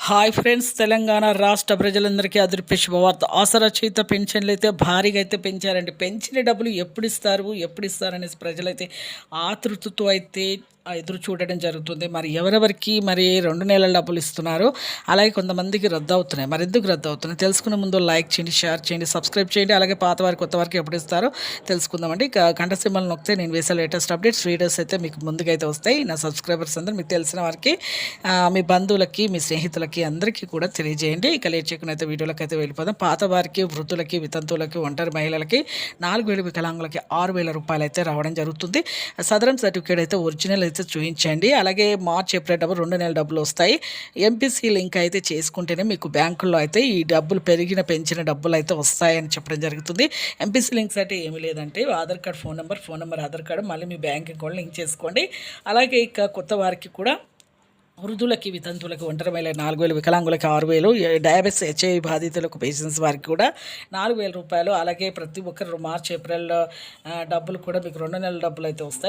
Hi friends, Telangana రాష్ట్ర ప్రజలందరికీ అదృశ్య శుభవార్త. ఆసరా చేత పెన్షన్లు అయితే భారీగా అయితే పెంచారండి. పెంచిన డబ్బులు ఎప్పుడు ఇస్తారు అనేసి ప్రజలైతే ఆతృతతో అయితే ఎదురు చూడడం జరుగుతుంది. మరి ఎవరెవరికి మరి 2 నెలల డబ్బులు ఇస్తున్నారు, అలాగే కొంతమందికి రద్దు అవుతున్నాయి. మరి ఎందుకు రద్దు అవుతున్నాయి తెలుసుకునే ముందు లైక్ చేయండి, షేర్ చేయండి, సబ్స్క్రైబ్ చేయండి. అలాగే పాత వారికి కొత్త వారికి ఎప్పుడు ఇస్తారో తెలుసుకుందామండి. గంట సింబల్ నొక్కితే నేను వేసే లేటెస్ట్ అప్డేట్స్ వీడియోస్ అయితే మీకు ముందుగా అయితే వస్తాయి. నా సబ్స్క్రైబర్స్ అందరూ మీకు తెలిసిన వారికి, మీ బంధువులకి, మీ స్నేహితులకి అందరికీ కూడా తెలియజేయండి. ఇక లేట్ చేయకుండా అయితే వీడియోలకి అయితే వెళ్ళిపోదాం. పాత వారికి, వృద్ధులకి, వితంతువులకి, ఒంటరి మహిళలకి 4,000, వికలాంగులకి 6,000 రూపాయలు అయితే రావడం జరుగుతుంది. సదరన్ సర్టిఫికేట్ అయితే ఒరిజినల్ అయితే చూపించండి. అలాగే మార్చ్, ఏప్రిల్ డబ్బులు 2 నెలల డబ్బులు వస్తాయి. ఎంపీసీ లింక్ అయితే చేసుకుంటేనే మీకు బ్యాంకుల్లో అయితే ఈ డబ్బులు పెంచిన డబ్బులు అయితే వస్తాయని చెప్పడం జరుగుతుంది. ఎంపీసీ లింక్స్ అంటే ఏమీ లేదంటే Aadhaar card, phone number Aadhaar card, మళ్ళీ మీ బ్యాంక్ అకౌంట్ లింక్ చేసుకోండి. అలాగే ఇక కొత్త వారికి కూడా, వృద్ధులకి, వితంతువులకి, ఒంటరి మహిళ 4,000, వికలాంగులకి 6,000, డయాబెటిస్, హెచ్ఐవి బాధితులకు, పేషెంట్స్ వారికి కూడా 4,000 రూపాయలు. అలాగే ప్రతి ఒక్కరు మార్చ్, ఏప్రిల్ డబ్బులు కూడా మీకు 2 నెలల డబ్బులు అయితే వస్తాయి.